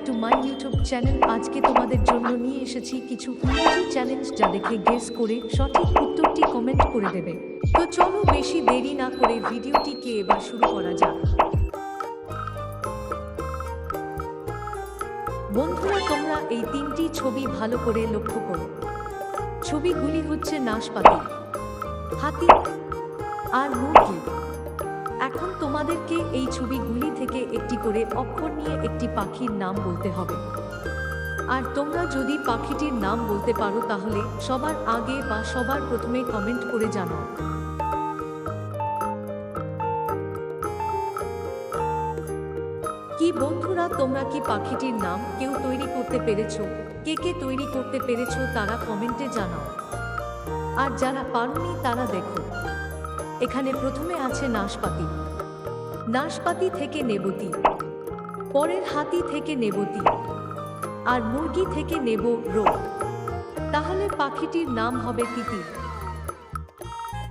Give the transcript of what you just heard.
To my YouTube channel. আজকে তোমাদের জন্য নিয়ে এসেছি কিছু ইমোজি চ্যালেঞ্জ, যা দেখে গেস করে সঠিক উত্তরটি কমেন্ট করে দেবে। তো চলো বেশি দেরি না করে ভিডিওটিকে এবার শুরু করা যাক। বন্ধুরা, তোমরা এই তিনটি ছবি ভালো করে লক্ষ্য করো। ছবিগুলি হচ্ছে নাশপাতি, হাতি আর মুরগি। এখন তোমাদেরকে এই ছবিগুলি থেকে একটি করে অক্ষর নিয়ে একটি পাখির নাম বলতে হবে। আর তোমরা যদি পাখিটির নাম বলতে পারো তাহলে সবার আগে বা সবার প্রথমে কমেন্ট করে জানাও। কি বন্ধুরা, তোমরা কি পাখিটির নাম কেউ তৈরি করতে পেরেছো? কে কে তৈরি করতে পেরেছো তারা কমেন্টে জানাও। আর যারা পারোনি তারা দেখো, এখানে প্রথমে আছে নাশপাতি, নাশপাতি থেকে নেবতি, পরের হাতি থেকে নেবতি, আর মুরগি থেকে নেব রো। তাহলে পাখিটির নাম হবে তিতির।